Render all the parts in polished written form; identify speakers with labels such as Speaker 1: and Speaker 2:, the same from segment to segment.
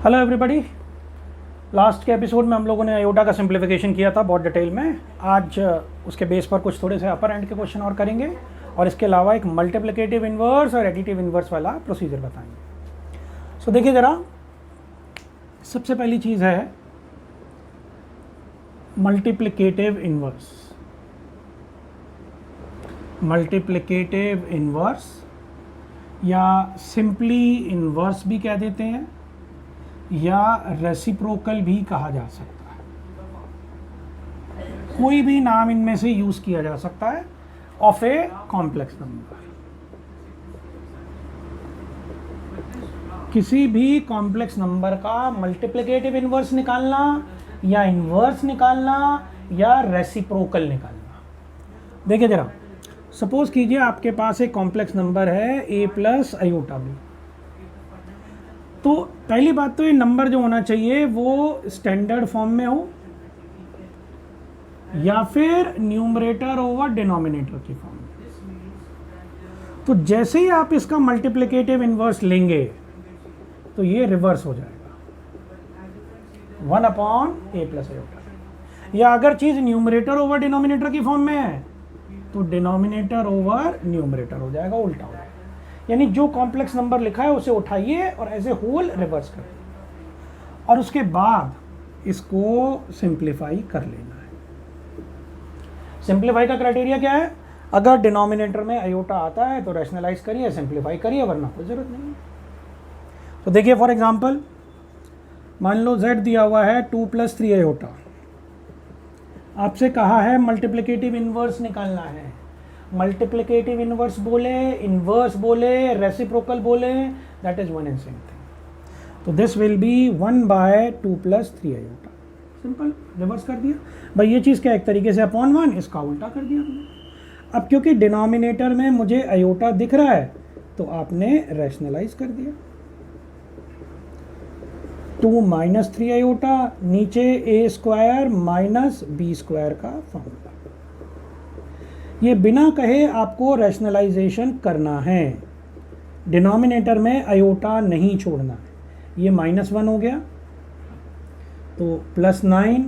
Speaker 1: Hello everybody. Last के episode में हम लोगों ने आयोटा का सिंप्लीफिकेशन किया था बहुत डिटेल में। आज उसके बेस पर कुछ थोड़े से अपर एंड के क्वेश्चन और करेंगे और इसके अलावा एक मल्टीप्लिकेटिव इन्वर्स और एडिटिव इन्वर्स वाला प्रोसीजर बताएंगे। सो देखिए ज़रा, सबसे पहली चीज़ है मल्टीप्लिकेटिव इन्वर्स। मल्टीप्लिकेटिव इन्वर्स या सिंपली इन्वर्स भी कह देते हैं या रेसिप्रोकल भी कहा जा सकता है। कोई भी नाम इनमें से यूज किया जा सकता है ऑफ ए कॉम्प्लेक्स नंबर। किसी भी कॉम्प्लेक्स नंबर का मल्टीप्लिकेटिव इन्वर्स निकालना या इन्वर्स निकालना या रेसिप्रोकल निकालना। देखिए जरा, सपोज कीजिए आपके पास एक कॉम्प्लेक्स नंबर है a प्लस आयोटा b। तो पहली बात तो ये नंबर जो होना चाहिए वो स्टैंडर्ड फॉर्म में हो या फिर न्यूमरेटर ओवर डिनोमिनेटर की फॉर्म में। तो जैसे ही आप इसका मल्टीप्लिकेटिव इन्वर्स लेंगे तो ये रिवर्स हो जाएगा 1/a प्लस आयोटा। या अगर चीज न्यूमरेटर ओवर डिनोमिनेटर की फॉर्म में है तो डिनोमिनेटर ओवर न्यूमरेटर हो जाएगा, उल्टा हो जाएगा। यानी जो कॉम्प्लेक्स नंबर लिखा है उसे उठाइए और ऐसे होल रिवर्स कर दीजिए और उसके बाद इसको सिंप्लीफाई कर लेना है। सिंप्लीफाई का क्राइटेरिया क्या है? अगर डिनोमिनेटर में आयोटा आता है तो रैशनलाइज करिए, सिंप्लीफाई करिए, वरना कोई जरूरत नहीं है। तो देखिए फॉर एग्जांपल, मान लो z दिया हुआ है 2 + 3 आयोटा। आपसे कहा है मल्टीप्लिकेटिव इन्वर्स निकालना है। मल्टीप्लिकेटिव इन्वर्स बोले, इन्वर्स बोले, रेसिप्रोकल बोले, that is one and same thing. तो this will be 1/2 + 3 iota. Simple, reverse कर दिया भाई। ये चीज़ क्या, एक तरीके से अपॉन 1, इसका उल्टा कर दिया हमने। अब क्योंकि डिनोमिनेटर में मुझे आयोटा दिख रहा है तो आपने रैशनलाइज कर दिया। 2 - 3 आयोटा, नीचे a² - b² का फॉर्मूला। ये बिना कहे आपको रैशनलाइजेशन करना है। डिनोमिनेटर में आयोटा नहीं छोड़ना है। ये -1 हो गया तो +9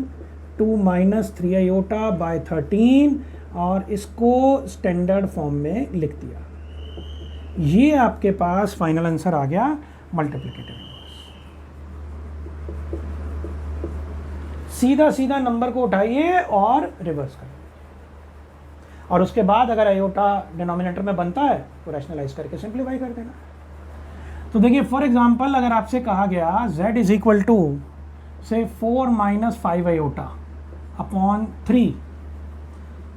Speaker 1: 2 - 3 आयोटा बाय 13 और इसको स्टैंडर्ड फॉर्म में लिख दिया। ये आपके पास फाइनल आंसर आ गया मल्टीप्लिकेटिव इन्वर्स। सीधा सीधा नंबर को उठाइए और रिवर्स करिए और उसके बाद अगर आयोटा डिनोमिनेटर में बनता है तो रैशनलाइज करके सिंप्लीफाई कर देना। तो देखिए फॉर एग्जांपल, अगर आपसे कहा गया z = से 4 - 5 आयोटा अपॉन 3,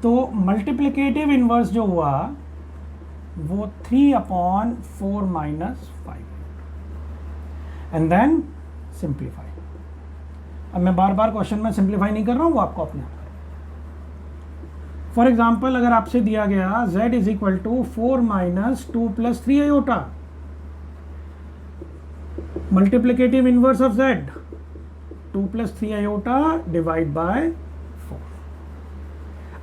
Speaker 1: तो मल्टीप्लिकेटिव इन्वर्स जो हुआ वो 3/4 - 5 एंड देन सिंप्लीफाई। अब मैं बार बार क्वेश्चन में सिंप्लीफाई नहीं कर रहा हूँ, वो आपको अपने आप। फॉर एग्जाम्पल, अगर आपसे दिया गया z = 4 - 2 + 3 iota, multiplicative inverse of z 2 + 3 iota divide by 4।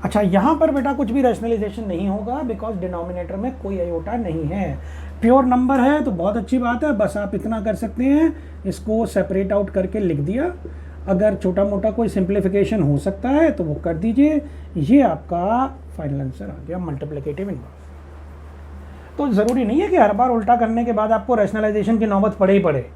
Speaker 1: अच्छा, यहां पर बेटा कुछ भी रैशनलाइजेशन नहीं होगा बिकॉज डिनोमिनेटर में कोई आयोटा नहीं है। प्योर नंबर है तो बहुत अच्छी बात है। बस आप इतना कर सकते हैं, इसको सेपरेट आउट करके लिख दिया। अगर छोटा मोटा कोई सिंप्लीफिकेशन हो सकता है तो वो कर दीजिए। ये आपका फाइनल आंसर आ गया मल्टीप्लिकेटिव इन्वर्स। तो ज़रूरी नहीं है कि हर बार उल्टा करने के बाद आपको रैशनलाइजेशन की नौबत पड़े ही पड़े।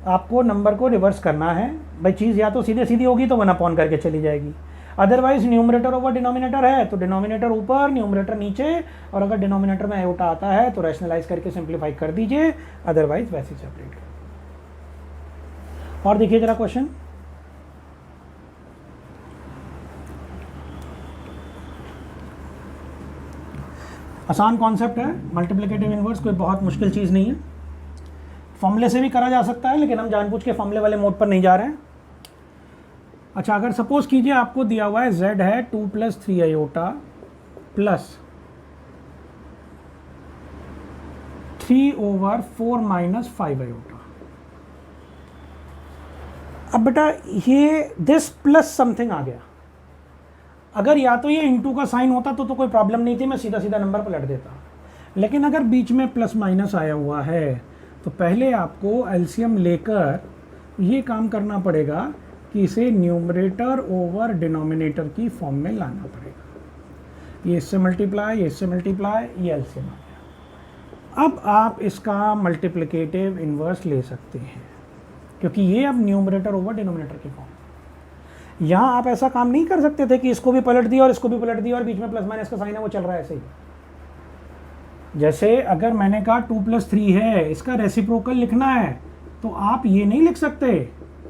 Speaker 1: आपको नंबर को रिवर्स करना है भाई। चीज़ या तो सीधे सीधी होगी तो 1/, करके चली जाएगी। अदरवाइज न्यूमरेटर ओवर डिनोमिनेटर है तो डिनोमिनेटर ऊपर, न्यूमरेटर नीचे, और अगर डिनोमिनेटर में आयोटा आता है तो रैशनलाइज करके सिंप्लीफाई कर दीजिए, अदरवाइज वैसे सेपरेट कर। और देखिए जरा क्वेश्चन, आसान कॉन्सेप्ट है मल्टीप्लिकेटिव इन्वर्स, कोई बहुत मुश्किल चीज़ नहीं है। फॉर्मूले से भी करा जा सकता है लेकिन हम जानबूझ के फॉर्मूले वाले मोड पर नहीं जा रहे हैं। अच्छा, अगर सपोज कीजिए आपको दिया हुआ है z है 2 + 3 आयोटा प्लस 3/4 - 5 आयोटा। अब बेटा ये दिस प्लस समथिंग आ गया। अगर या तो ये इनटू का साइन होता तो कोई प्रॉब्लम नहीं थी, मैं सीधा सीधा नंबर पलट देता। लेकिन अगर बीच में प्लस माइनस आया हुआ है तो पहले आपको एलसीएम लेकर ये काम करना पड़ेगा कि इसे न्यूमरेटर ओवर डिनोमिनेटर की फॉर्म में लाना पड़ेगा। ये इससे मल्टीप्लाई, ये इससे मल्टीप्लाई, ये एलसीएम आ गया। अब आप इसका मल्टीप्लिकेटिव इन्वर्स ले सकते हैं, क्योंकि ये अब न्यूमरेटर ओवर डिनोमिनेटर की फॉर्म। यहाँ आप ऐसा काम नहीं कर सकते थे कि इसको भी पलट दिया और इसको भी पलट दिया और बीच में प्लस माइनस का साइन है वो चल रहा है ऐसे ही। जैसे अगर मैंने कहा 2 + 3 है, इसका रेसिप्रोकल लिखना है, तो आप ये नहीं लिख सकते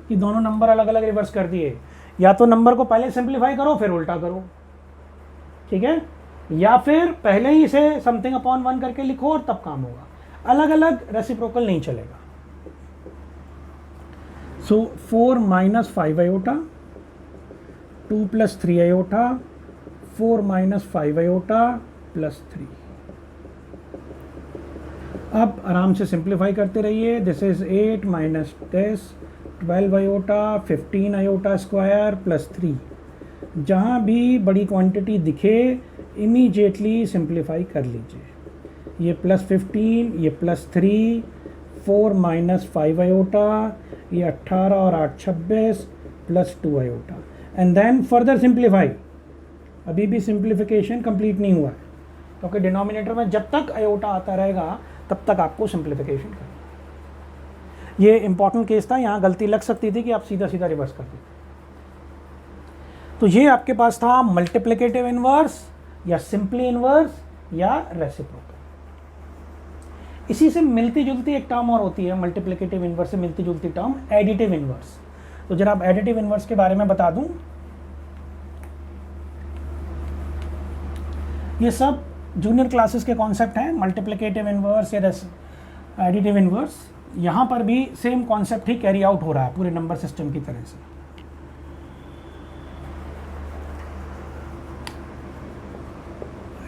Speaker 1: कि दोनों नंबर अलग अलग रिवर्स कर दिए। या तो नंबर को पहले सिंप्लीफाई करो फिर उल्टा करो, ठीक है, या फिर पहले ही इसे समथिंग अपॉन 1 करके लिखो और तब काम होगा। अलग अलग रेसिप्रोकल नहीं चलेगा। सो 4 - 5 आयोटा, 2 + 3 आयोटा, 4 - 5 आयोटा प्लस 3। अब आराम से सिंप्लीफाई करते रहिए। This is 8 - 10, 12 iota, 15 iota square plus 3। जहाँ भी बड़ी क्वांटिटी दिखे इमीडिएटली सिंप्लीफाई कर लीजिए। ये +15, ये +3, 4 - 5 आयोटा, ये 18 और 8 26 plus 2 iota, and then further simplify. अभी भी सिंप्लीफिकेशन कंप्लीट नहीं हुआ है, क्योंकि डिनोमिनेटर में जब तक आयोटा आता रहेगा तब तक आपको सिंप्लीफिकेशन करना। ये इंपॉर्टेंट केस था, यहाँ गलती लग सकती थी कि आप सीधा सीधा रिवर्स कर देते। तो ये आपके पास था मल्टीप्लिकेटिव इन्वर्स या सिंपली इन्वर्स या रेसिप्रोकल। इसी से मिलती जुलती एक टर्म और होती है, मल्टीप्लिकेटिव इन्वर्स से मिलती जुलती टर्म एडिटिव इन्वर्स। तो जरा आप एडिटिव इन्वर्स के बारे में बता दूं। ये सब जूनियर क्लासेस के कॉन्सेप्ट हैं, मल्टीप्लिकेटिव इन्वर्स या एडिटिव इन्वर्स। यहाँ पर भी सेम कॉन्सेप्ट ही कैरी आउट हो रहा है पूरे नंबर सिस्टम की तरह से।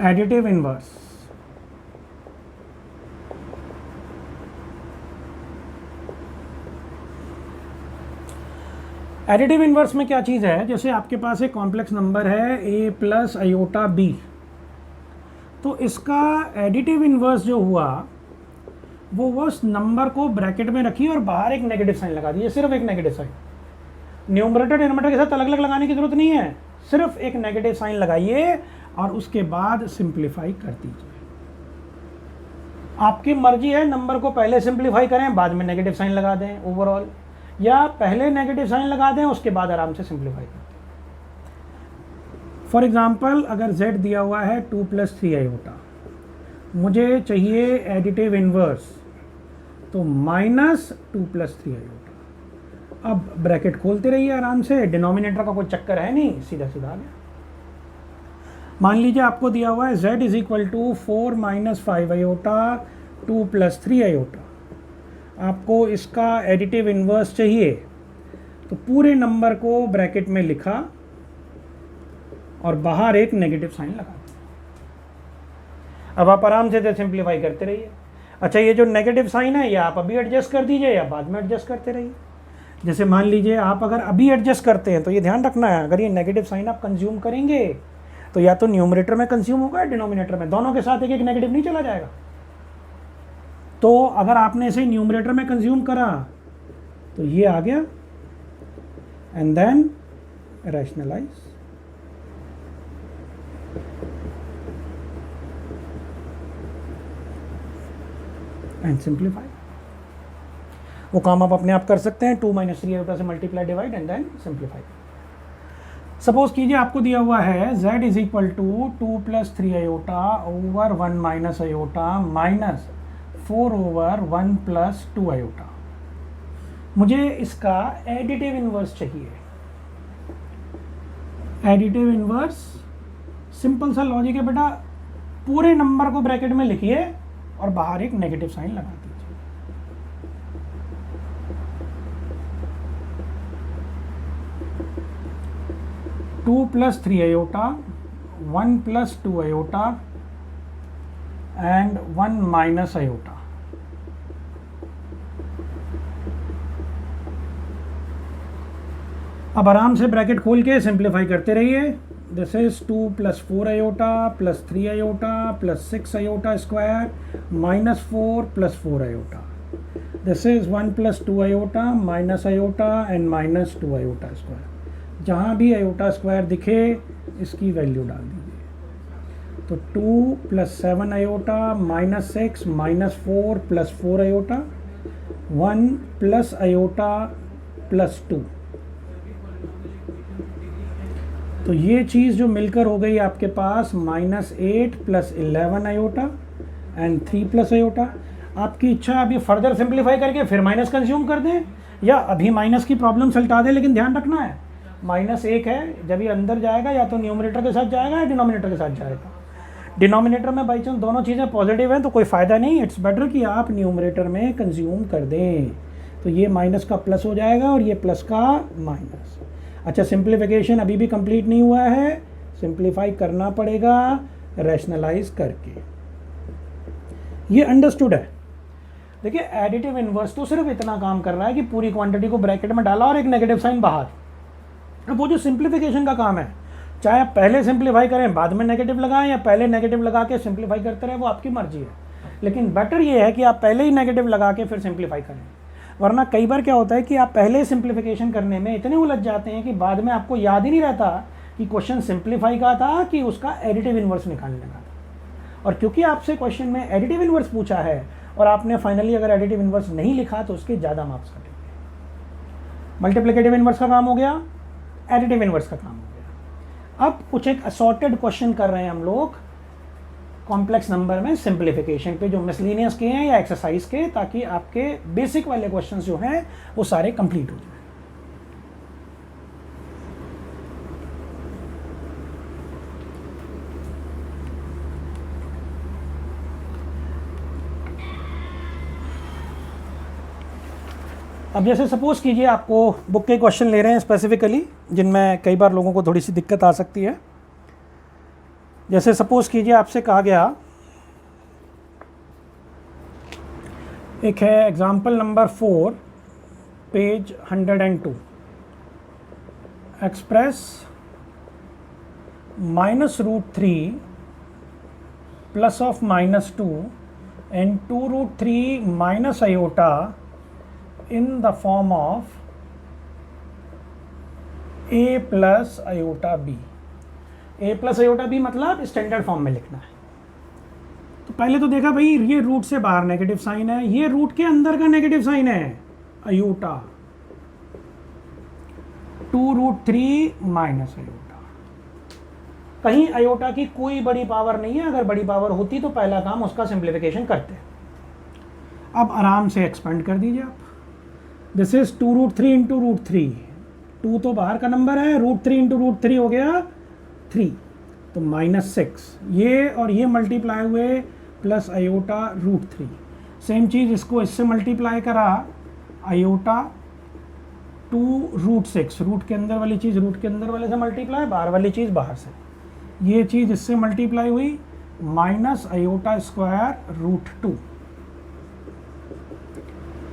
Speaker 1: एडिटिव इन्वर्स, एडिटिव इन्वर्स में क्या चीज़ है, जैसे आपके पास एक कॉम्प्लेक्स नंबर है a + आयोटा b, तो इसका एडिटिव इन्वर्स जो हुआ वो उस नंबर को ब्रैकेट में रखिए और बाहर एक नेगेटिव साइन लगा दीजिए, सिर्फ एक नेगेटिव साइन। न्यूमरेटर डिनोमिनेटर के साथ अलग अलग लगाने की जरूरत नहीं है, सिर्फ एक नेगेटिव साइन लगाइए और उसके बाद सिंप्लीफाई कर दीजिए। आपकी मर्जी है, नंबर को पहले सिंप्लीफाई करें बाद में नेगेटिव साइन लगा दें ओवरऑल, या पहले नेगेटिव साइन लगा दें उसके बाद आराम से सिंप्लीफाई कर दें। फॉर एग्जाम्पल अगर z दिया हुआ है 2 + 3 आयोटा, मुझे चाहिए एडिटिव इन्वर्स, तो -2 + 3 आयोटा। अब ब्रैकेट खोलते रहिए आराम से, डिनोमिनेटर का कोई चक्कर है नहीं, सीधा सीधा आ गया। मान लीजिए आपको दिया हुआ है z = 4 - 5 आयोटा 2 + 3 आयोटा। आपको इसका एडिटिव इन्वर्स चाहिए, तो पूरे नंबर को ब्रैकेट में लिखा और बाहर एक नेगेटिव साइन लगा दिया। अब आप आराम से सिंप्लीफाई करते रहिए। अच्छा, ये जो नेगेटिव साइन है ये आप अभी एडजस्ट कर दीजिए या बाद में एडजस्ट करते रहिए। जैसे मान लीजिए आप अगर अभी एडजस्ट करते हैं तो ये ध्यान रखना है, अगर ये नेगेटिव साइन आप कंज्यूम करेंगे तो या तो न्यूमरेटर में कंज्यूम होगा या डिनोमिनेटर में, दोनों के साथ एक एक नेगेटिव नहीं चला जाएगा। तो अगर आपने इसे न्यूमरेटर में कंज्यूम करा तो ये आ गया, and then rationalise. And simplify. वो काम आप अपने आप कर सकते हैं, 2 - 3 आयोटा से multiply divide and then simplify. Suppose कीजिए आपको दिया हुआ है z = 2 + 3 iota over 1 - iota -4 over 1 + 2 iota. मुझे इसका एडिटिव इन्वर्स चाहिए। एडिटिव इन्वर्स सिंपल सा लॉजिक है बेटा, पूरे नंबर को ब्रैकेट में लिखिए और बाहर एक नेगेटिव साइन लगा दीजिए। Two + 3 iota, 1 + 2 iota and 1 - iota. अब आराम से ब्रैकेट खोल के सिंप्लीफाई करते रहिए। This is 2 + 4 iota plus 3 iota plus 6 iota square -4 + 4 iota. This is 1 + 2 iota minus iota and minus 2 iota square. जहाँ भी आयोटा स्क्वायर दिखे इसकी वैल्यू डाल दीजिए। तो 2 + 7 आयोटा -6 -4 + 4 आयोटा 1 + आयोटा + 2। तो ये चीज़ जो मिलकर हो गई आपके पास -8 + 11 आयोटा एंड 3 + आयोटा। आपकी इच्छा है अभी फर्दर सिंप्लीफाई करके फिर माइनस कंज्यूम कर दें या अभी माइनस की प्रॉब्लम सल्टा दें, लेकिन ध्यान रखना है -1 है, जब ये अंदर जाएगा या तो न्यूमरेटर के साथ जाएगा या डिनोमिनेटर के साथ जाएगा। डिनोमिनेटर में बाई चांस दोनों चीज़ें पॉजिटिव हैं तो कोई फ़ायदा नहीं, इट्स बेटर कि आप न्यूमरेटर में कंज्यूम कर दें। तो ये माइनस का प्लस हो जाएगा और ये प्लस का माइनस। अच्छा, सिंप्लीफिकेशन अभी भी कंप्लीट नहीं हुआ है, सिंप्लीफाई करना पड़ेगा रैशनलाइज करके। ये अंडरस्टूड है। देखिए एडिटिव इनवर्स तो सिर्फ इतना काम कर रहा है कि पूरी क्वांटिटी को ब्रैकेट में डाला और एक नेगेटिव साइन बाहर। अब वो जो सिंप्लीफिकेशन का काम है, चाहे आप पहले सिंप्लीफाई करें बाद में नेगेटिव लगाएं या पहले नेगेटिव लगा के सिंप्लीफाई करते रहे, वो आपकी मर्जी है। लेकिन बेटर ये है कि आप पहले ही नेगेटिव लगा के फिर सिंप्लीफाई करें, वरना कई बार क्या होता है कि आप पहले सिंप्लीफिकेशन करने में इतने उलझ जाते हैं कि बाद में आपको याद ही नहीं रहता कि क्वेश्चन सिंप्लीफाई का था कि उसका एडिटिव इनवर्स निकालने का था। और क्योंकि आपसे क्वेश्चन में एडिटिव इनवर्स पूछा है और आपने फाइनली अगर एडिटिव इनवर्स नहीं लिखा तो उसके ज़्यादा मार्क्स कटेंगे। मल्टीप्लिकेटिव इनवर्स का काम हो गया, एडिटिव इनवर्स का काम हो गया। अब कुछ एक असॉर्टेड क्वेश्चन कर रहे हैं हम लोग कॉम्प्लेक्स नंबर में सिंप्लीफिकेशन पे, जो मिसलिनियस के हैं या एक्सरसाइज के, ताकि आपके बेसिक वाले क्वेश्चंस जो हैं वो सारे कंप्लीट हो जाए। अब जैसे सपोज कीजिए आपको बुक के क्वेश्चन ले रहे हैं स्पेसिफिकली, जिनमें कई बार लोगों को थोड़ी सी दिक्कत आ सकती है। जैसे सपोज कीजिए आपसे कहा गया, एक है example number 4 page 102, express -√3 +(-2) and 2√3 minus iota in the form of a plus iota b। a plus iota b मतलब स्टैंडर्ड फॉर्म में लिखना है। तो पहले तो देखा भाई ये रूट से बाहर नेगेटिव साइन है, ये रूट के अंदर का नेगेटिव साइन है आयोटा, 2√3 माइनस आयोटा। कहीं आयोटा की कोई बड़ी पावर नहीं है, अगर बड़ी पावर होती तो पहला काम उसका सिंप्लीफिकेशन करते। अब आराम से एक्सपेंड कर दीजिए आप। दिस इज 2√3 इंटू √3, 2 तो बाहर का नंबर है, √3 इंटू √3 हो गया 3, तो -6। ये और ये मल्टीप्लाई हुए प्लस आयोटा √3। सेम चीज़ इसको इससे मल्टीप्लाई करा, आयोटा 2√6, रूट के अंदर वाली चीज़ रूट के अंदर वाले से मल्टीप्लाई, बाहर वाली चीज़ बाहर से। ये चीज़ इससे मल्टीप्लाई हुई माइनस आयोटा स्क्वायर √2,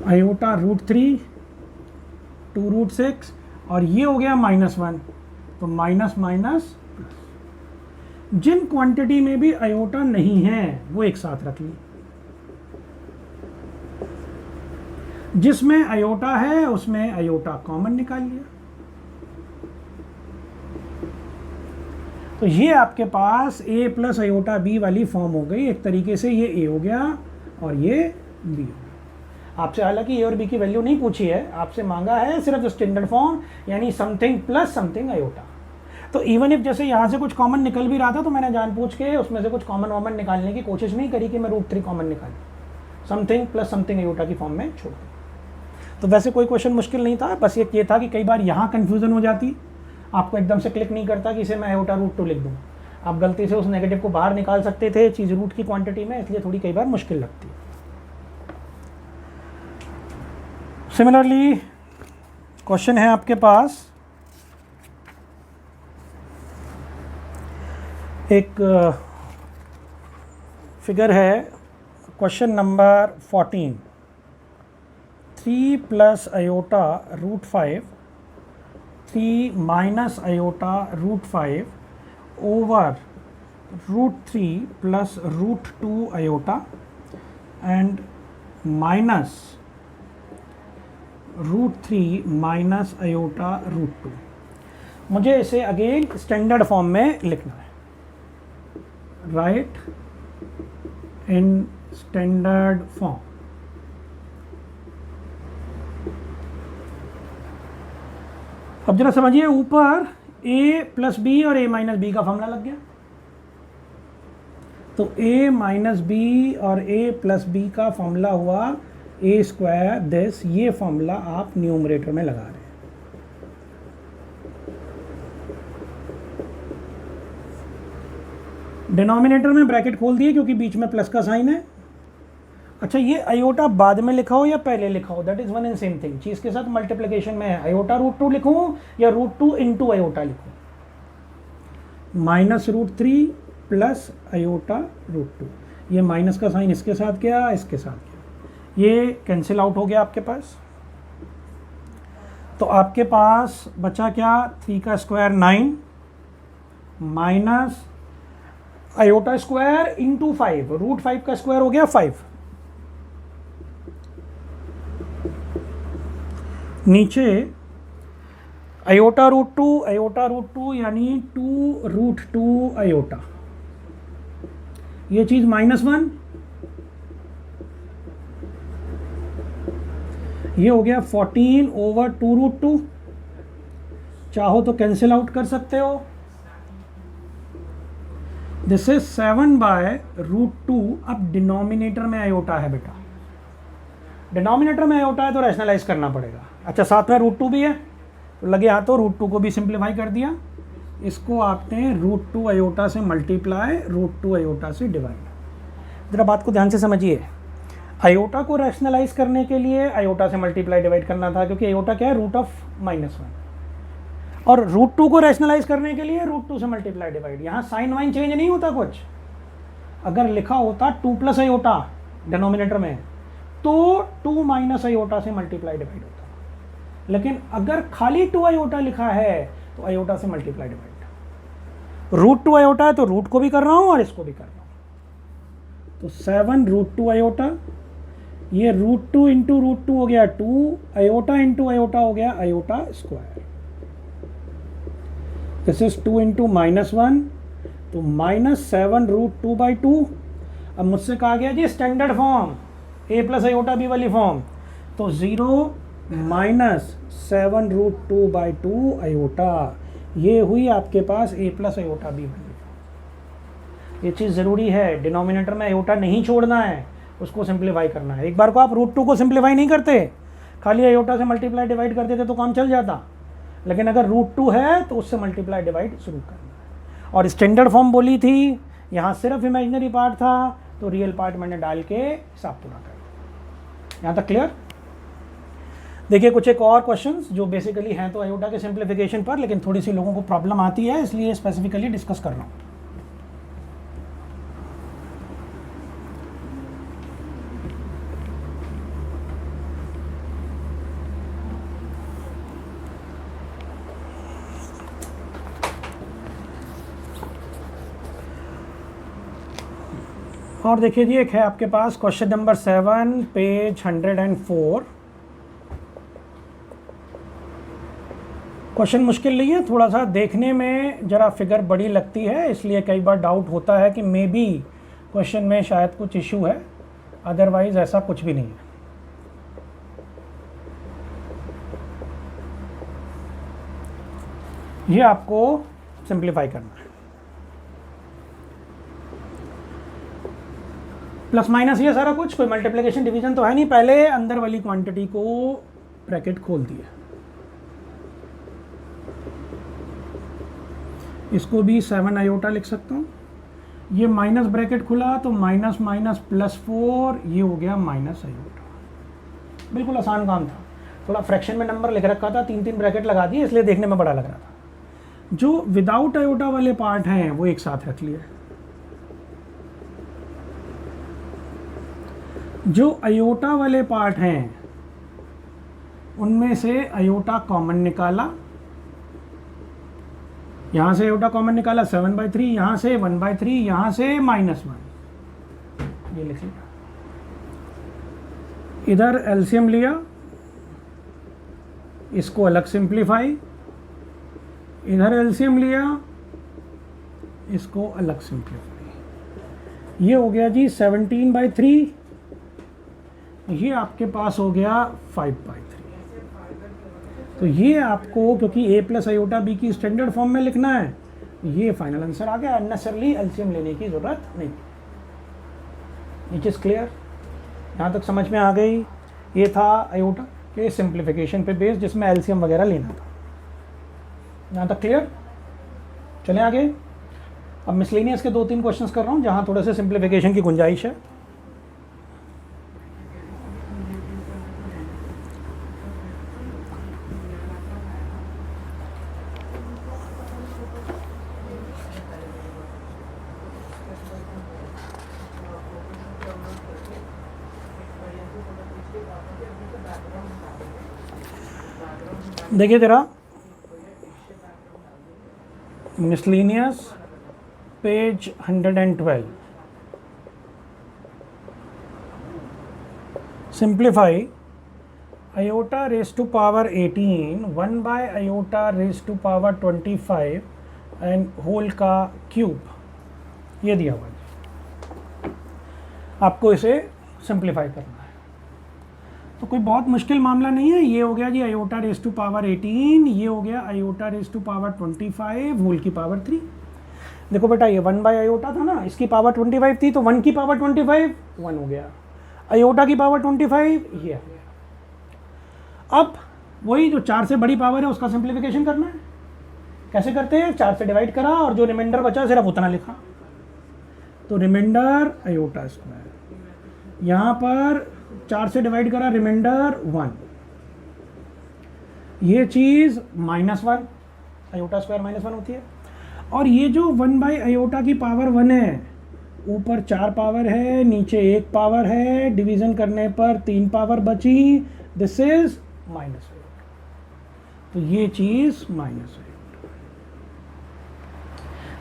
Speaker 1: आयोटा √3 2√6, और ये हो गया -1, तो माइनस माइनस। जिन क्वांटिटी में भी आयोटा नहीं है वो एक साथ रख ली, जिसमें आयोटा है उसमें आयोटा कॉमन निकाल लिया। तो ये आपके पास a प्लस आयोटा b वाली फॉर्म हो गई। एक तरीके से ये a हो गया और ये b हो गया। आपसे हालांकि a और b की वैल्यू नहीं पूछी है, आपसे मांगा है सिर्फ स्टैंडर्ड फॉर्म, यानी समथिंग प्लस समथिंग आयोटा। तो इवन इफ जैसे यहाँ से कुछ कॉमन निकल भी रहा था तो मैंने जानबूझ के उसमें से कुछ कॉमन वॉमन निकालने की कोशिश नहीं करी कि मैं √3 कॉमन निकालूं, समथिंग प्लस समथिंग आयोटा की फॉर्म में छोड़ दूँ। तो वैसे कोई क्वेश्चन मुश्किल नहीं था, बस ये था कि कई बार यहाँ कन्फ्यूज़न हो जाती, आपको एकदम से क्लिक नहीं करता कि इसे मैं आयोटा √2 लिख दूँ। आप गलती से उस नेगेटिव को बाहर निकाल सकते थे चीज़ रूट की क्वांटिटी में, इसलिए थोड़ी कई बार मुश्किल लगती है। सिमिलरली क्वेश्चन है आपके पास एक फिगर है, question number 14, 3 plus iota √5 3 minus iota √5 over √3 plus √2 iota and minus √3 minus iota √2। मुझे इसे अगेन स्टैंडर्ड फॉर्म में लिखना है, राइट इन स्टैंडर्ड फॉर्म। अब जरा समझिए, ऊपर a प्लस बी और a माइनस बी का फॉर्मूला लग गया, तो a माइनस बी और a प्लस बी का फॉर्मूला हुआ a स्क्वायर दिस, ये फॉर्मूला आप न्यूमरेटर में लगा रहे हैं। डिनोमिनेटर में ब्रैकेट खोल दिए क्योंकि बीच में प्लस का साइन है। अच्छा, ये आयोटा बाद में लिखा हो या पहले लिखा हो, that is one and same thing. चीज के साथ मल्टीप्लिकेशन में है, आयोटा √2 लिखूं या √2 इंटू आयोटा लिखूं, माइनस √3 प्लस आयोटा √2। ये माइनस का साइन इसके साथ गया, इसके साथ गया, ये कैंसिल आउट हो गया आपके पास। तो आपके पास बचा क्या, 3 का square 9 minus iota square into 5, √5 का स्क्वायर हो गया 5, नीचे आयोटा √2 यानी 2√2 आयोटा, ये चीज -1, ये हो गया 14 ओवर 2√2। चाहो तो कैंसिल आउट कर सकते हो, दिस इज 7/√2। अब डिनोमिनेटर में आयोटा है बेटा, डिनोमिनेटर में आयोटा है तो रैशनलाइज करना पड़ेगा। अच्छा, साथ में √2 भी है तो लगे हाथों √2 को भी सिंप्लीफाई कर दिया, इसको आपने √2 आयोटा से मल्टीप्लाई, √2 आयोटा से डिवाइड। जरा बात को ध्यान से समझिए, आयोटा को रैशनलाइज करने के लिए आयोटा से मल्टीप्लाई डिवाइड करना था, क्योंकि आयोटा क्या है, √(-1), और √2 को रैशनलाइज करने के लिए √2 से मल्टीप्लाई डिवाइड। यहाँ साइन वाइन चेंज नहीं होता कुछ। अगर लिखा होता 2 प्लस आयोटा डिनोमिनेटर में, तो 2 माइनस आयोटा से मल्टीप्लाई डिवाइड होता, लेकिन अगर खाली 2 आयोटा लिखा है तो आयोटा से मल्टीप्लाई डिवाइड। √2 आयोटा है तो रूट को भी कर रहा हूं और इसको भी कर रहा हूं, तो 7√2 आयोटा, ये √2 इंटू √2 हो गया 2, आयोटा इंटू आयोटा हो गया iota square. This is 2 into -1, तो -7√2/2। अब मुझसे कहा गया जी standard form, a plus iota b वाली फॉर्म, तो 0 -7√2/2 आयोटा, ये हुई आपके पास a प्लस आयोटा b वाली फॉर्म। ये चीज़ ज़रूरी है, डिनोमिनेटर में आयोटा नहीं छोड़ना है, उसको सिंप्लीफाई करना है। एक बार को आप √2 को सिंप्लीफाई नहीं करते, खाली आयोटा से मल्टीप्लाई डिवाइड कर देते तो काम चल जाता, लेकिन अगर √2 है तो उससे मल्टीप्लाई डिवाइड शुरू करना है। और स्टैंडर्ड फॉर्म बोली थी, यहाँ सिर्फ इमेजिनरी पार्ट था तो रियल पार्ट मैंने डाल के हिसाब पूरा कर दिया। यहाँ तक क्लियर? देखिए कुछ एक और क्वेश्चंस जो बेसिकली हैं तो आयोटा के सिंप्लीफिकेशन पर, लेकिन थोड़ी सी लोगों को प्रॉब्लम आती है, इसलिए स्पेसिफिकली डिस्कस कर रहा हूँ। और देखिए जी, एक है आपके पास क्वेश्चन नंबर 7 पेज 104। क्वेश्चन मुश्किल नहीं है, थोड़ा सा देखने में जरा फिगर बड़ी लगती है, इसलिए कई बार डाउट होता है कि मे बी क्वेश्चन में शायद कुछ इशू है, अदरवाइज ऐसा कुछ भी नहीं है। ये आपको सिंप्लीफाई करना है, प्लस माइनस ये सारा कुछ, कोई मल्टीप्लिकेशन डिवीजन तो है नहीं। पहले अंदर वाली क्वांटिटी को ब्रैकेट खोल दिया, इसको भी 7 आयोटा लिख सकता हूँ। ये माइनस ब्रैकेट खुला तो माइनस माइनस +4, ये हो गया माइनस आयोटा। बिल्कुल आसान काम था, थोड़ा फ्रैक्शन में नंबर लिख रखा था, 3 ब्रैकेट लगा दिए, इसलिए देखने में बड़ा लग रहा था। जो विदाउट आयोटा वाले पार्ट हैं वो एक साथ रख लिया, जो आयोटा वाले पार्ट हैं उनमें से आयोटा कॉमन निकाला, यहाँ से आयोटा कॉमन निकाला 7/3, यहाँ से 1/3, यहाँ से -1, ये लिख लिया। इधर एलसीएम लिया, इसको अलग सिंप्लीफाई, इधर एलसीएम लिया, इसको अलग सिंप्लीफाई। ये हो गया जी 17/3, ये आपके पास हो गया 5/3। तो ये आपको, क्योंकि a प्लस आयोटा बी की स्टैंडर्ड फॉर्म में लिखना है, ये फाइनल आंसर आ गया। अननेसेसरली एलसीएम लेने की ज़रूरत नहीं। ये चीज़ क्लियर, यहाँ तक समझ में आ गई। ये था आयोटा के सिंप्लीफिकेशन पे बेस, जिसमें एलसीएम वगैरह लेना था। यहाँ तक क्लियर। चलें आगे। अब मिसलेनियस के 2-3 क्वेश्चंस कर रहा हूँ जहाँ थोड़े से सिंप्लीफिकेशन की गुंजाइश है। देखिए जरा, miscellaneous page 112, simplify iota raise to power 18 1 by iota raise to power 25 and whole का क्यूब, ये दिया हुआ है। आपको इसे सिंप्लीफाई करना है, तो कोई बहुत मुश्किल मामला नहीं है। ये हो गया जी आयोटा रेज टू पावर 18, ये हो गया iota raise to power 25 whole की पावर 3। देखो बेटा, ये 1 बाय आयोटा था ना, इसकी पावर 25 थी, तो 1 की पावर 25 1 हो गया, आयोटा की पावर 25 ये आ गया। अब वही जो 4 से बड़ी पावर है उसका सिंप्लीफिकेशन करना है। कैसे करते हैं? 4 से डिवाइड करा और जो रिमाइंडर बचा सिर्फ उतना लिखा, तो रिमाइंडर आयोटा स्क्वायर, यहाँ पर 4 से डिवाइड करा, रिमाइंडर 1, ये चीज़ -1, आयोटा स्क्वायर -1 होती है। और ये जो 1 बाई आयोटा की पावर 1 है, ऊपर 4 पावर है, नीचे 1 पावर है, डिवीजन करने पर 3 पावर बची, दिस इज -8, तो ये चीज़ -8।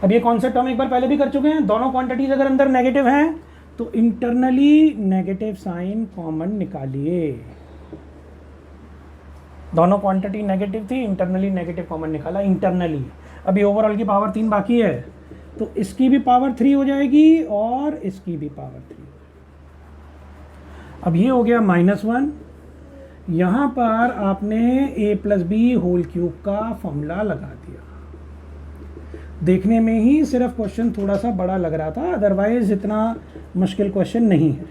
Speaker 1: अब ये कॉन्सेप्ट हम एक बार पहले भी कर चुके हैं। दोनों क्वांटिटीज अगर अंदर नेगेटिव हैं तो इंटरनली नेगेटिव साइन कॉमन निकालिए। दोनों क्वांटिटी नेगेटिव थी, इंटरनली नेगेटिव कॉमन निकाला, इंटरनली। अभी ओवरऑल की पावर 3 बाकी है, तो इसकी भी पावर 3 हो जाएगी और इसकी भी पावर 3। अब ये हो गया -1। यहाँ पर आपने a plus B whole cube का फॉर्मूला लगा दिया। देखने में ही सिर्फ क्वेश्चन थोड़ा सा बड़ा लग रहा था, अदरवाइज इतना मुश्किल क्वेश्चन नहीं है।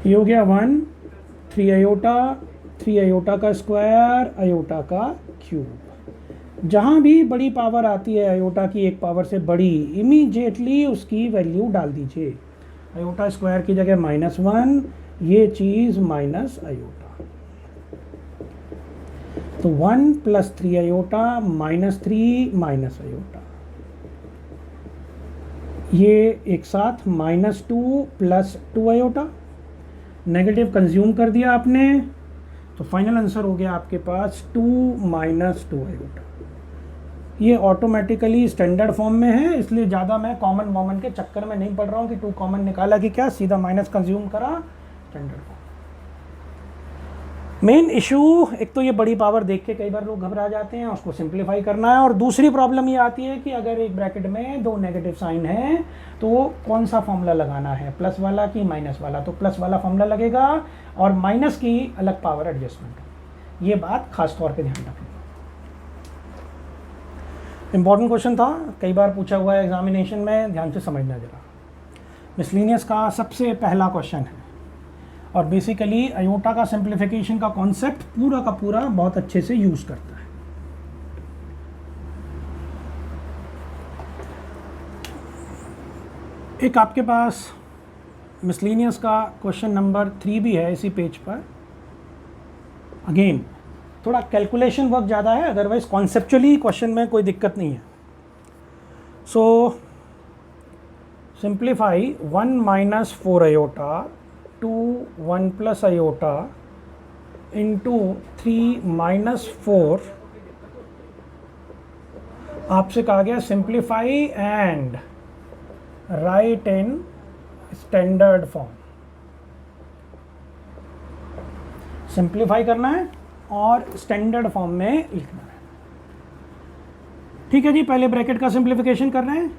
Speaker 1: ये हो गया 1, 3 आयोटा, 3 आयोटा का स्क्वायर, आयोटा का क्यूब। जहाँ भी बड़ी पावर आती है आयोटा की एक पावर से बड़ी, इमीडिएटली उसकी वैल्यू डाल दीजिए। आयोटा स्क्वायर की जगह -1, ये चीज़ माइनस आयोटा, तो 1 + 3 आयोटा -3 माइनस आयोटा, ये एक साथ -2 + 2 आयोटा, नेगेटिव कंज्यूम कर दिया आपने, तो फाइनल आंसर हो गया आपके पास 2 - 2 आयोटा। ये ऑटोमेटिकली स्टैंडर्ड फॉर्म में है, इसलिए ज़्यादा मैं कॉमन के चक्कर में नहीं पड़ रहा हूँ कि 2 कॉमन निकाला कि क्या, सीधा माइनस कंज्यूम करा, स्टैंडर्ड फॉर्म। मेन इशू, एक तो ये बड़ी पावर देख के कई बार लोग घबरा जाते हैं, उसको सिंप्लीफाई करना है। और दूसरी प्रॉब्लम ये आती है कि अगर एक ब्रैकेट में 2 नेगेटिव साइन है तो कौन सा फॉर्मूला लगाना है, प्लस वाला कि माइनस वाला। तो प्लस वाला फॉर्मूला लगेगा और माइनस की अलग पावर एडजस्टमेंट। ये बात खास तौर पे ध्यान रखना। इंपॉर्टेंट क्वेश्चन था, कई बार पूछा हुआ है एग्जामिनेशन में, ध्यान से समझना जरा। मिसलेनियस का सबसे पहला क्वेश्चन है और बेसिकली आयोटा का सिंप्लीफिकेशन का कॉन्सेप्ट पूरा का पूरा बहुत अच्छे से यूज करता है। एक आपके पास मिसलेनियस का क्वेश्चन नंबर 3 भी है इसी पेज पर। अगेन थोड़ा कैलकुलेशन वर्क ज़्यादा है, अदरवाइज कॉन्सेप्चुअली क्वेश्चन में कोई दिक्कत नहीं है। So simplify 1 - 4 iota to 1 + iota into 3 - 4। आपसे कहा गया simplify and write in standard form. Simplify करना है और स्टैंडर्ड फॉर्म में लिखना है। ठीक है जी, पहले ब्रैकेट का सिंप्लीफिकेशन कर रहे हैं।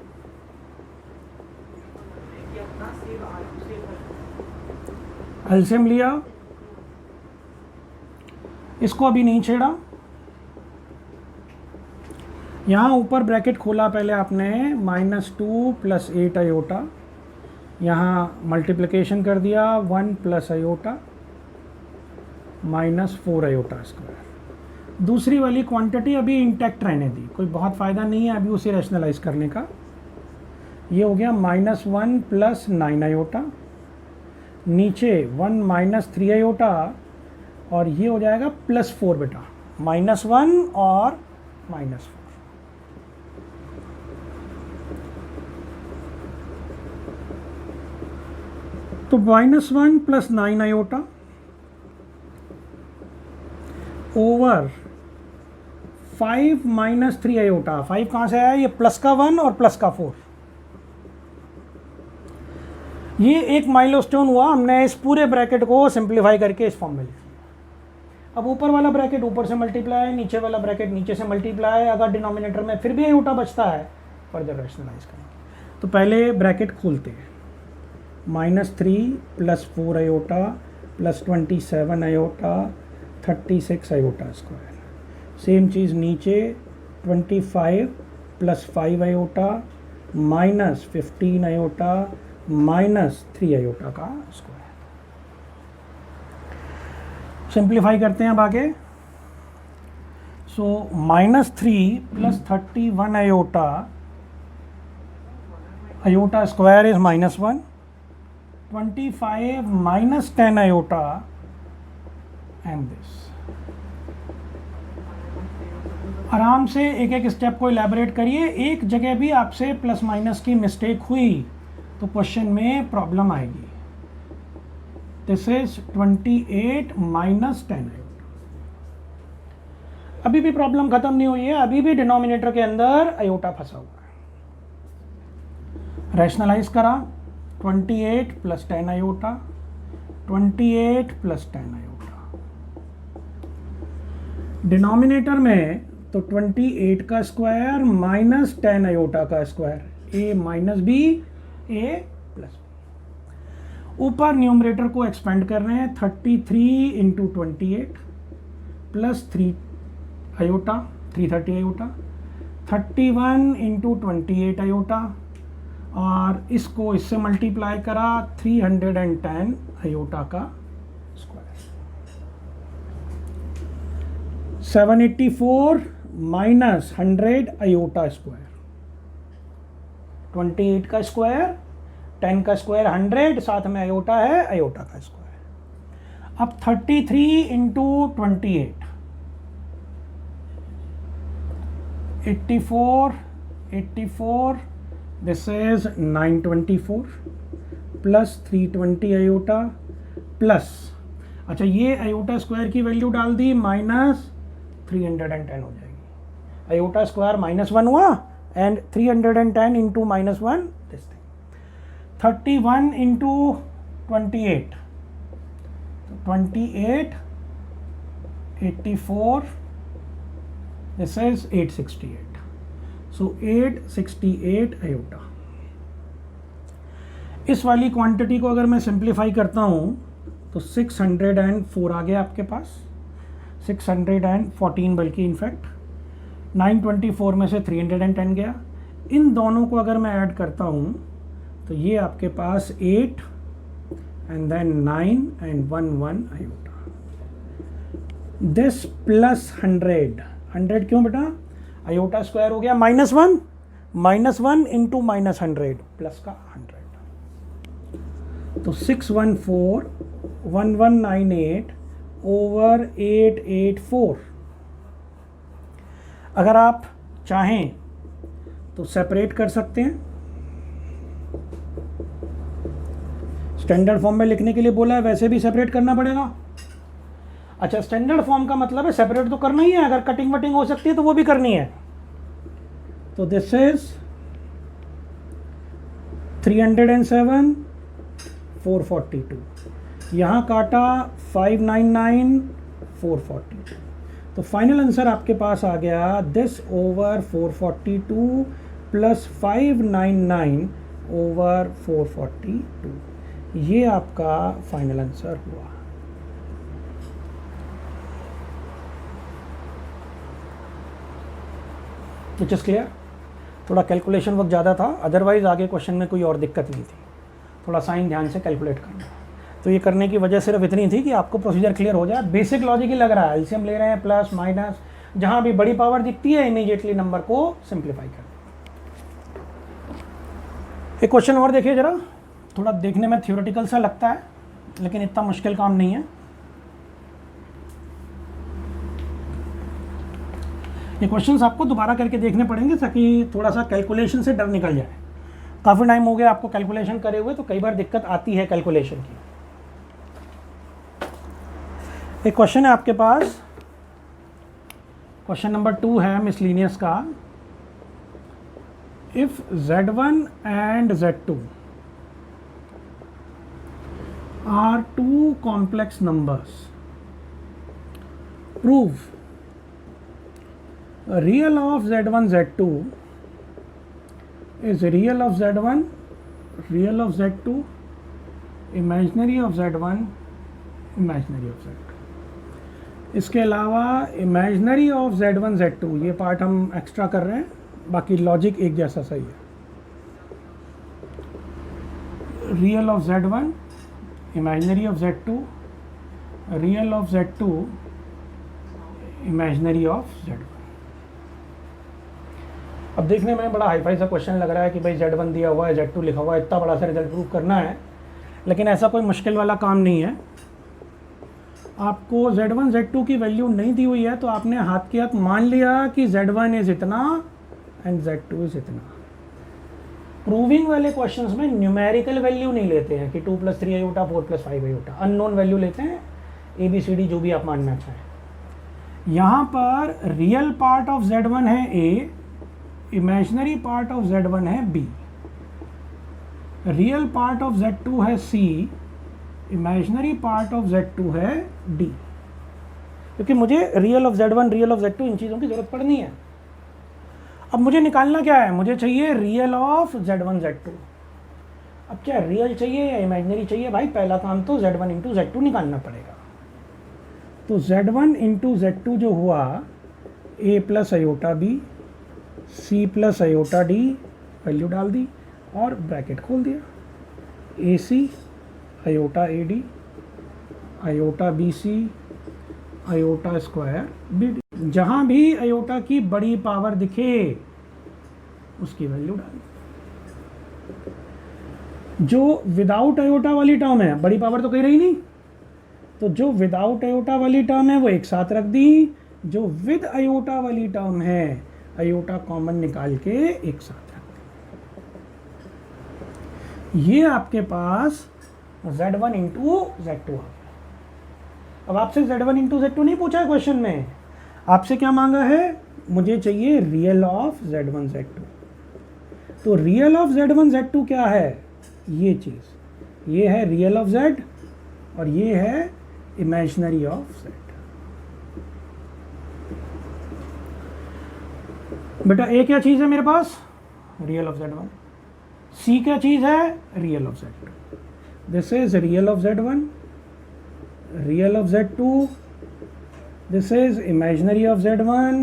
Speaker 1: एलसीएम लिया, इसको अभी नहीं छेड़ा। यहाँ ऊपर ब्रैकेट खोला पहले आपने -2 + 8 आयोटा, यहाँ मल्टीप्लिकेशन कर दिया 1 + आयोटा -4 आयोटा स्क्वायर। दूसरी वाली क्वांटिटी अभी इंटैक्ट रहने दी, कोई बहुत फ़ायदा नहीं है अभी उसे रैशनलाइज करने का। ये हो गया -1 + 9 आयोटा, नीचे 1 - 3 आयोटा, और ये हो जाएगा +4 बेटा, -1 और -4। तो -1 + 9 आयोटा ओवर 5 - 3 आयोटा। 5 कहाँ से आया? ये प्लस का 1 और प्लस का 4। ये एक माइलस्टोन हुआ, हमने इस पूरे ब्रैकेट को सिंप्लीफाई करके इस फॉर्म में लिख लिया। अब ऊपर वाला ब्रैकेट ऊपर से मल्टीप्लाई, नीचे वाला ब्रैकेट नीचे से मल्टीप्लाई। अगर डिनोमिनेटर में फिर भी आयोटा बचता है, फर्दर रैशनलाइज करेंगे। तो पहले ब्रैकेट खोलते हैं, -3 + 4 iota +27 iota 36 iota square. Same चीज़ नीचे 25 + 5 आयोटा -15 आयोटा -3 आयोटा का स्क्वायर। सिंप्लीफाई करते हैं अब आगे। So -3 + 31 iota, iota square is -1, 25 - 10 iota and this. आराम से एक एक स्टेप को इलेबोरेट करिए। एक जगह भी आपसे प्लस माइनस की मिस्टेक हुई तो क्वेश्चन में प्रॉब्लम आएगी। This is 28 - 10 iota. अभी भी प्रॉब्लम खत्म नहीं हुई है, अभी भी डिनोमिनेटर के अंदर आयोटा फंसा हुआ है। रैशनलाइज करा, 28 + 10 आयोटा, 28 + 10 आयोटा। डिनोमिनेटर में तो 28 का स्क्वायर -10 आयोटा का square, a - b a + b। ऊपर न्यूमरेटर को एक्सपेंड कर रहे हैं, 33 × 28 + 3 आयोटा, 330 आयोटा, 31 × 28 आयोटा, और इसको इससे मल्टीप्लाई करा 310 आयोटा का स्क्वायर। 784 - 100 iota square. 28 का स्क्वायर, 10 का स्क्वायर 100, साथ में आयोटा है, आयोटा का स्क्वायर। अब 33 × 28 84, दिस इज 924 + 320 आयोटा प्लस, अच्छा ये आयोटा स्क्वायर की वैल्यू डाल दी, -310 हो जाएगी। आयोटा स्क्वायर -1 हुआ and 310 × -1 this thing. 31 × 28, 28, 84, this is 868, so 868 iota. इस वाली क्वांटिटी को अगर मैं सिंप्लीफाई करता हूँ तो 604 आ गया आपके पास, 614 बल्कि इनफैक्ट। 924 में से 310 गया। इन दोनों को अगर मैं ऐड करता हूँ तो ये आपके पास 8 and then 9 and 11 iota. This plus 100 क्यों बेटा? आयोटा स्क्वायर हो गया -1 × -100 प्लस का 100, तो 6141198 ओवर 884। अगर आप चाहें तो सेपरेट कर सकते हैं। स्टैंडर्ड फॉर्म में लिखने के लिए बोला है, वैसे भी सेपरेट करना पड़ेगा। अच्छा, स्टैंडर्ड फॉर्म का मतलब है सेपरेट तो करना ही है, अगर कटिंग वटिंग हो सकती है तो वो भी करनी है। तो दिस इज 307, 442, यहाँ काटा 599, 442। तो फाइनल आंसर आपके पास आ गया दिस ओवर 442 प्लस 599 ओवर 442। ये आपका फाइनल आंसर हुआ। Which is clear? थोड़ा कैलकुलेशन वक्त ज़्यादा था, अदरवाइज़ आगे क्वेश्चन में कोई और दिक्कत नहीं थी। थोड़ा साइन ध्यान से कैलकुलेट करना। तो ये करने की वजह सिर्फ इतनी थी कि आपको प्रोसीजर क्लियर हो जाए। बेसिक लॉजिक ही लग रहा है, एलसीएम ले रहे हैं, प्लस माइनस, जहाँ भी बड़ी पावर दिखती है इमीडिएटली नंबर को सिंप्लीफाई कर। एक क्वेश्चन और देखिए जरा, थोड़ा देखने में थ्योरेटिकल सा लगता है लेकिन इतना मुश्किल काम नहीं है। ये क्वेश्चंस आपको दोबारा करके देखने पड़ेंगे ताकि थोड़ा सा कैलकुलेशन से डर निकल जाए। काफ़ी टाइम हो गया आपको कैलकुलेशन करे हुए, तो कई बार दिक्कत आती है कैलकुलेशन की। एक क्वेश्चन है आपके पास, क्वेश्चन नंबर 2 है मिसलिनियस का। If Z1 and Z2 are two complex numbers, prove real of Z1 Z2 is real of Z1, real of Z2, imaginary of Z1, imaginary of Z2। इसके अलावा imaginary of Z1 Z2 ये part हम extra कर रहे हैं, बाकी logic एक जैसा सही है। Real of Z1, imaginary of Z2, real of Z2, imaginary of Z1। अब देखने में बड़ा हाईफाई सा क्वेश्चन लग रहा है कि भाई Z1 दिया हुआ है, Z2 लिखा हुआ है, इतना बड़ा सा रिजल्ट प्रूव करना है, लेकिन ऐसा कोई मुश्किल वाला काम नहीं है। आपको Z1 Z2 की वैल्यू नहीं दी हुई है तो आपने हाथ के हाथ मान लिया कि Z1 इज इतना एंड Z2 इज इतना। प्रूविंग वाले क्वेश्चंस में न्यूमेरिकल वैल्यू नहीं लेते हैं कि 2 + 3 आयोटा 4 + 5 आयोटा, अननोन वैल्यू लेते हैं, ABCD जो भी आप मानना चाहें। यहाँ पर रियल पार्ट ऑफ Z1 है A, imaginary part of Z1 है B, real part of Z2 है C, imaginary part of Z2 है D। क्योंकि मुझे real of Z1, real of Z2 इन चीज़ों की जरूरत पड़नी है। अब मुझे निकालना क्या है, मुझे चाहिए रियल ऑफ Z1 Z2। अब क्या रियल चाहिए या इमेजिनरी चाहिए? भाई पहला काम तो Z1 × Z2 निकालना पड़ेगा। तो Z1 × Z2 जो हुआ A + iota B, C + iota D, value डाल दी और ब्रैकेट खोल दिया। AC iota AD, iota BC, iota square BD। जहाँ भी आयोटा की बड़ी पावर दिखे उसकी वैल्यू डाल। जो विदाउट आयोटा वाली टर्म है, बड़ी पावर तो कहीं रही नहीं, तो जो विदाउट आयोटा वाली टर्म है वो एक साथ रख दी, जो विद आयोटा वाली टर्म है आयोटा कॉमन निकाल के एक साथ रख दी। ये आपके पास Z1 × Z2 आ गया। अब आपसे Z1 × Z2 नहीं पूछा है क्वेश्चन में, आपसे क्या मांगा है? मुझे चाहिए रियल ऑफ Z1 Z2। तो रियल ऑफ Z1 Z2 क्या है? ये चीज़, ये है रियल ऑफ Z और ये है इमेजिनरी ऑफ Z। बेटा A क्या चीज़ है मेरे पास? Real of Z1। C क्या चीज़ है? Real of Z2। This is real of Z1, real of Z2, this is imaginary of Z1,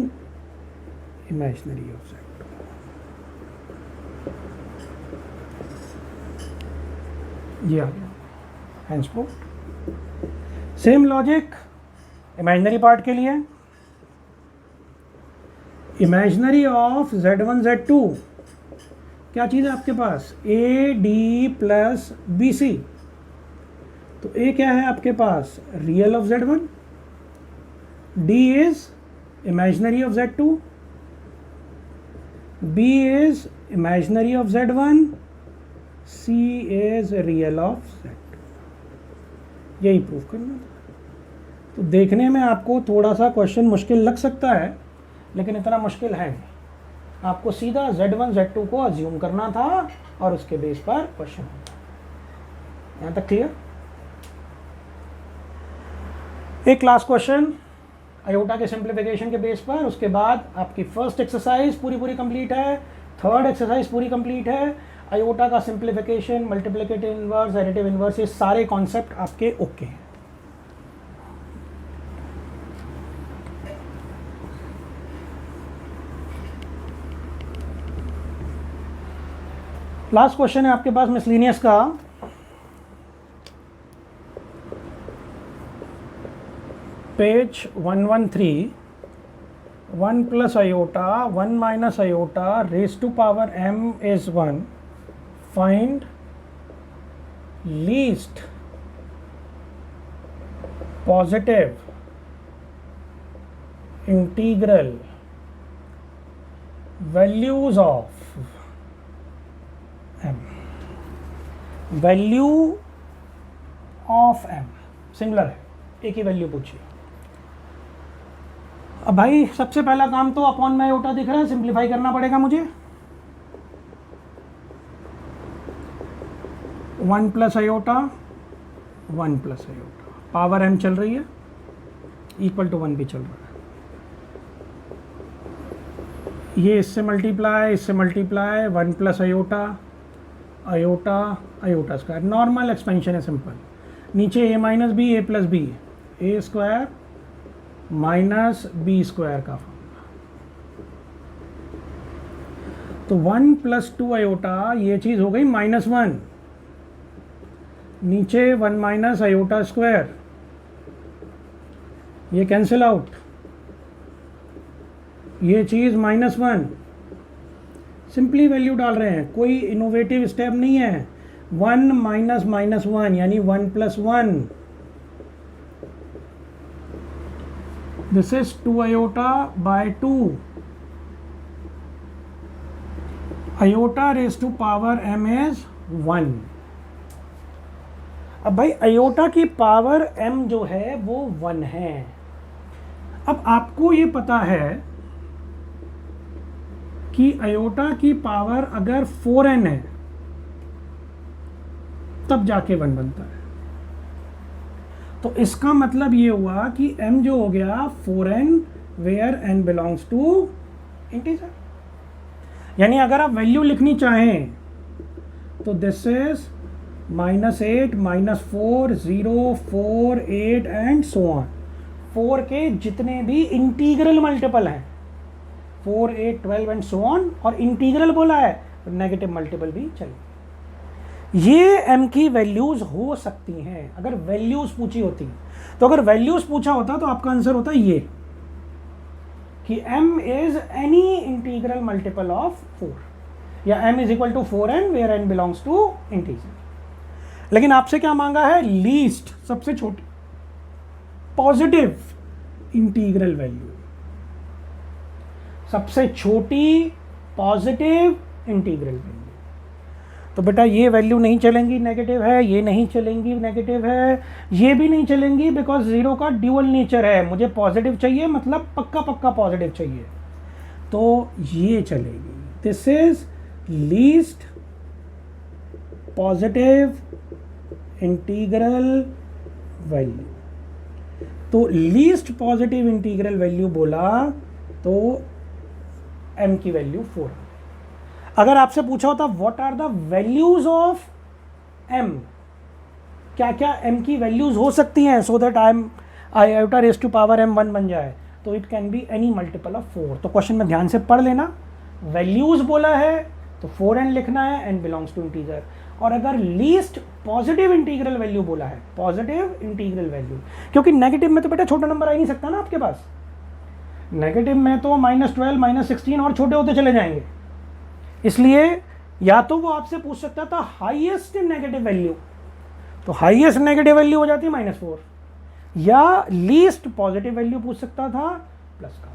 Speaker 1: imaginary of Z2। ये आ गया हैंसपोर्ट। सेम लॉजिक इमेजिनरी पार्ट के लिए। इमेजिनरी ऑफ Z1 Z2 क्या चीज़ है आपके पास? AD + BC। तो A क्या है आपके पास? Real of Z1, D is imaginary of Z2, B is imaginary of Z1, C is real of Z2। यही प्रूव करना था। तो देखने में आपको थोड़ा सा क्वेश्चन मुश्किल लग सकता है लेकिन इतना मुश्किल है नहीं। आपको सीधा Z1 Z2 को अज्यूम करना था और उसके बेस पर क्वेश्चन होगा। यहाँ तक क्लियर? एक लास्ट क्वेश्चन आयोटा के सिंप्लीफिकेशन के बेस पर, उसके बाद आपकी फर्स्ट एक्सरसाइज पूरी कंप्लीट है, थर्ड एक्सरसाइज पूरी कंप्लीट है। आयोटा का simplification, multiplicative inverse, additive inverse, ये सारे कॉन्सेप्ट आपके ओके हैं। लास्ट क्वेश्चन है आपके पास मिसलिनियस का, page 113, 1 plus iota 1 minus iota raised to power m is 1. Find least positive integral values of m. Value of m singular है, एक ही value पूछिए। अब भाई सबसे पहला काम तो अपॉन में आयोटा दिख रहा है, सिंप्लीफाई करना पड़ेगा मुझे। 1 plus iota 1 plus iota, power m चल रही है, इक्वल टू 1 भी चल रहा है। ये इससे multiply 1 plus iota iota iota square, normal expansion है, सिंपल। नीचे a minus B, a plus B, A square minus B square का फॉर्मूला। तो 1 प्लस 2 आयोटा, ये चीज हो गई -1, नीचे 1 माइनस आयोटा स्क्वायर, ये कैंसिल आउट, ये चीज -1, सिंपली वैल्यू डाल रहे हैं, कोई इनोवेटिव स्टेप नहीं है। 1 माइनस -1 यानी 1 plus 1, this is 2 iota by 2, iota raised to power m is 1। अब भाई आयोटा की पावर m जो है वो 1 है। अब आपको ये पता है कि आयोटा की पावर अगर 4n है तब जाके 1 बनता है। तो इसका मतलब ये हुआ कि m जो हो गया 4n where n belongs to integer. यानी अगर आप वैल्यू लिखनी चाहें तो this is -8, -4, 0, 4, 8 and so on. 4 के जितने भी इंटीग्रल मल्टीपल हैं, 4, 8, 12 एंड सो ऑन, और इंटीग्रल बोला है तो नेगेटिव मल्टीपल भी चलेगा। ये m की वैल्यूज हो सकती हैं अगर वैल्यूज पूछी होती। तो अगर वैल्यूज पूछा होता तो आपका आंसर होता ये कि m is any integral multiple of 4, या m is equal to 4n where n belongs to integer. लेकिन आपसे क्या मांगा है? लीस्ट, सबसे छोटी पॉजिटिव इंटीग्रल वैल्यू, सबसे छोटी पॉजिटिव इंटीग्रल वैल्यू। तो बेटा ये वैल्यू नहीं चलेंगी, नेगेटिव है, ये नहीं चलेंगी, नेगेटिव है, ये भी नहीं चलेंगी, बिकॉज जीरो का ड्यूअल नेचर है। मुझे पॉजिटिव चाहिए, मतलब पक्का पक्का पॉजिटिव चाहिए, तो ये चलेगी। This is least positive integral value. तो लीस्ट पॉजिटिव इंटीग्रल वैल्यू बोला तो m की वैल्यू 4। अगर आपसे पूछा होता what are the values of m, क्या क्या m की वैल्यूज हो सकती हैं, so that iota raise to power m 1 बन जाए, तो it can be any multiple of 4। तो क्वेश्चन में ध्यान से पढ़ लेना, वैल्यूज बोला है तो 4n लिखना है, n बिलोंग्स टू इंटीजर। और अगर लीस्ट पॉजिटिव इंटीग्रल वैल्यू बोला है, पॉजिटिव इंटीग्रल वैल्यू, क्योंकि नेगेटिव में तो बेटा छोटा नंबर आ ही नहीं सकता ना आपके पास। नेगेटिव में तो -12, -16 और छोटे होते चले जाएंगे। इसलिए या तो वो आपसे पूछ सकता था हाईएस्ट नेगेटिव वैल्यू, तो हाईएस्ट नेगेटिव वैल्यू हो जाती है -4, या लीस्ट पॉजिटिव वैल्यू पूछ सकता था प्लस का।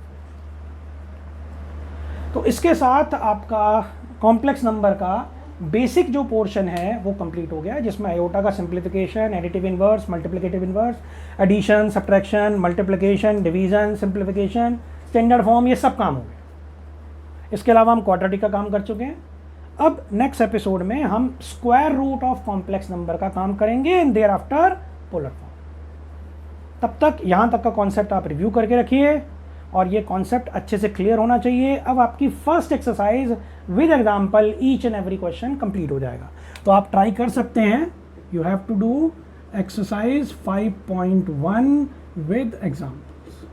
Speaker 1: तो इसके साथ आपका कॉम्प्लेक्स नंबर का बेसिक जो पोर्शन है वो कंप्लीट हो गया, जिसमें आयोटा का simplification, additive inverse, multiplicative inverse, addition, subtraction, multiplication, division, simplification, standard form, ये सब काम हो गया, इसके अलावा हम क्वाड्रेटिक का काम कर चुके हैं। अब नेक्स्ट एपिसोड में हम square root of complex number का काम करेंगे and there after polar form. तब तक यहाँ तक का कॉन्सेप्ट आप रिव्यू करके रखिए और ये कॉन्सेप्ट अच्छे से क्लियर होना चाहिए। अब आपकी first exercise with example each and every question complete हो जाएगा, तो आप ट्राई कर सकते हैं। You have to do exercise 5.1 with examples.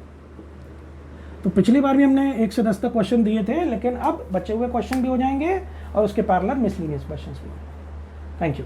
Speaker 1: तो पिछली बार भी हमने 1 से 10 तक क्वेश्चन दिए थे, लेकिन अब बचे हुए क्वेश्चन भी हो जाएंगे और उसके पैरेलल मिसलेनियस क्वेश्चंस भी। Thank you.